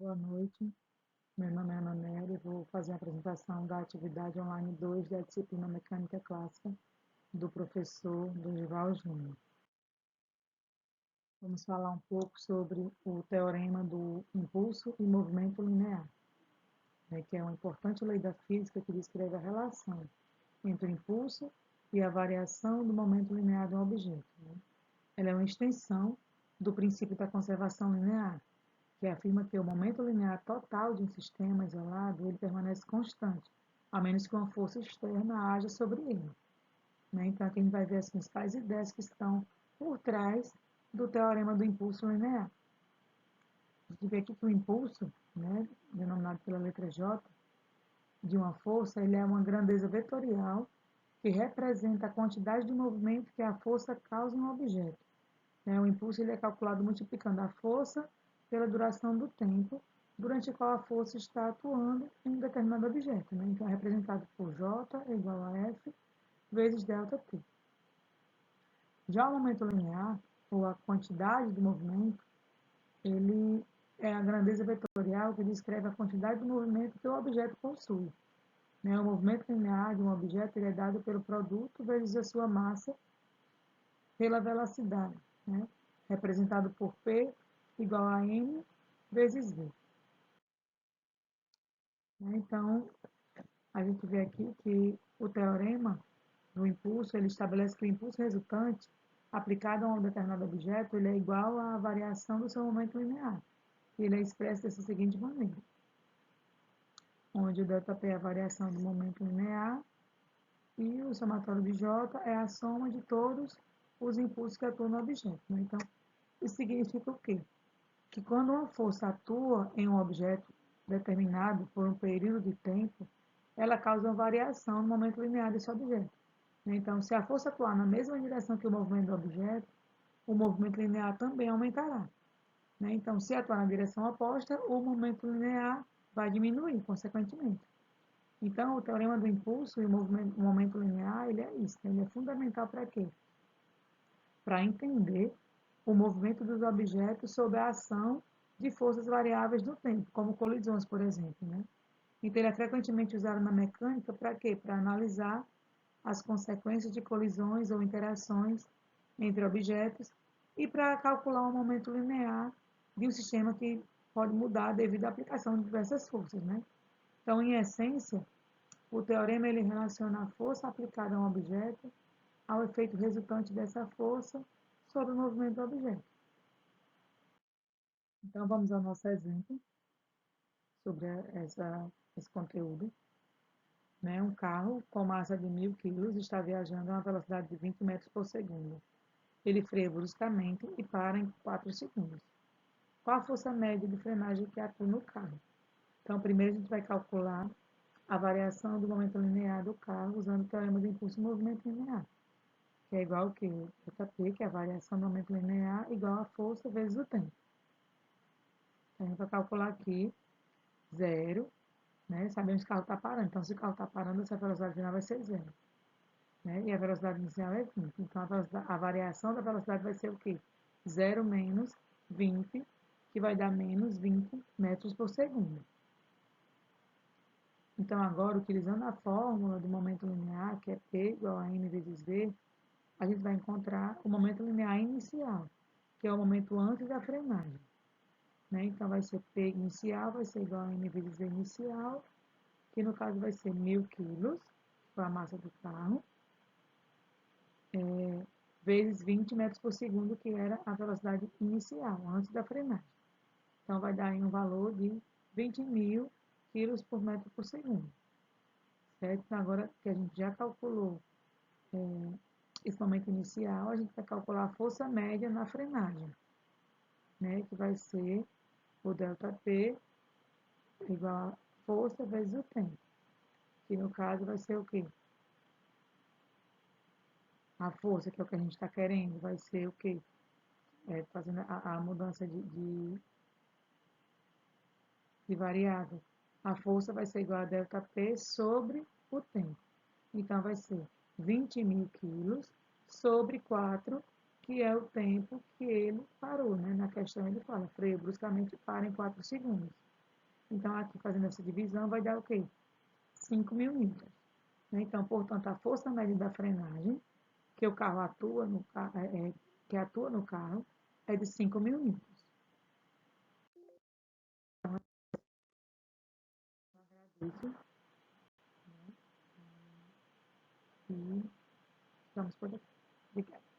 Boa noite, meu nome é Ana Nery e vou fazer a apresentação da atividade online 2 da disciplina Mecânica Clássica do professor Dorival Júnior. Vamos falar um pouco sobre o teorema do impulso e movimento linear, que é uma importante lei da física que descreve a relação entre o impulso e a variação do momento linear de um objeto. Ela é uma extensão do princípio da conservação linear, que afirma que o momento linear total de um sistema isolado ele permanece constante, a menos que uma força externa haja sobre ele. Então, aqui a gente vai ver as principais ideias que estão por trás do teorema do impulso linear. A gente vê aqui que o impulso, denominado pela letra J, de uma força, ele é uma grandeza vetorial que representa a quantidade de movimento que a força causa em um objeto. O impulso ele é calculado multiplicando a força pela duração do tempo durante o qual a força está atuando em um determinado objeto. Então, é representado por J é igual a F vezes ΔT. Já o momento linear, ou a quantidade do movimento, ele é a grandeza vetorial que descreve a quantidade de movimento que o objeto possui. O movimento linear de um objeto ele é dado pelo produto vezes a sua massa pela velocidade, representado por P igual a M vezes V. Então, a gente vê aqui que o teorema do impulso, ele estabelece que o impulso resultante, aplicado a um determinado objeto, ele é igual à variação do seu momento linear. E ele é expresso dessa seguinte maneira, onde o ΔP é a variação do momento linear e o somatório de J é a soma de todos os impulsos que atuam no objeto. Então, isso significa o quê? Que quando uma força atua em um objeto determinado por um período de tempo, ela causa uma variação no momento linear desse objeto. Então, se a força atuar na mesma direção que o movimento do objeto, o movimento linear também aumentará. Então, se atuar na direção oposta, o momento linear vai diminuir, consequentemente. Então, o teorema do impulso e o momento linear, ele é isso. Ele é fundamental para quê? Para entender o movimento dos objetos sob a ação de forças variáveis do tempo, como colisões, por exemplo. Então, ele é frequentemente usado na mecânica para quê? Para analisar as consequências de colisões ou interações entre objetos e para calcular o momento linear de um sistema que pode mudar devido à aplicação de diversas forças. Então, em essência, o teorema ele relaciona a força aplicada a um objeto ao efeito resultante dessa força sobre o movimento do objeto. Então, vamos ao nosso exemplo sobre esse conteúdo. Um carro com massa de 1.000 kg está viajando a uma velocidade de 20 metros por segundo. Ele freia bruscamente e para em 4 segundos. Qual a força média de frenagem que atua no carro? Então, primeiro a gente vai calcular a variação do momento linear do carro usando o teorema do impulso e movimento linear, que é igual ao que? JP, que é a variação do momento linear, igual a força vezes o tempo. Então, a gente vai calcular aqui 0, sabemos que o carro está parando. Então, se o carro está parando, essa velocidade final vai ser 0. E a velocidade inicial é 20. Então, a variação da velocidade vai ser o quê? 0 menos 20, que vai dar menos 20 metros por segundo. Então, agora, utilizando a fórmula do momento linear, que é P igual a M vezes V, a gente vai encontrar o momento linear inicial, que é o momento antes da frenagem. Então, vai ser P inicial, vai ser igual a M vezes V inicial, que no caso vai ser 1.000 kg, que é a massa do carro, vezes 20 metros por segundo, que era a velocidade inicial, antes da frenagem. Então, vai dar aí um valor de 20.000 kg por metro por segundo. Certo? Então, agora que a gente já calculou esse momento inicial, a gente vai calcular a força média na frenagem, que vai ser o ΔP igual a força vezes o tempo, que no caso vai ser o quê? A força, que é o que a gente está querendo, vai ser o quê? Fazendo a mudança de variável. A força vai ser igual a ΔP sobre o tempo. Então, vai ser 20.000 quilos sobre 4, que é o tempo que ele parou. Na questão ele fala, freio bruscamente para em 4 segundos. Então, aqui fazendo essa divisão, vai dar o quê? 5.000 newtons. Então, portanto, a força média da frenagem, que o carro atua no carro, que atua no carro, é de 5.000 newtons. Isso. E estamos por aqui. Obrigada.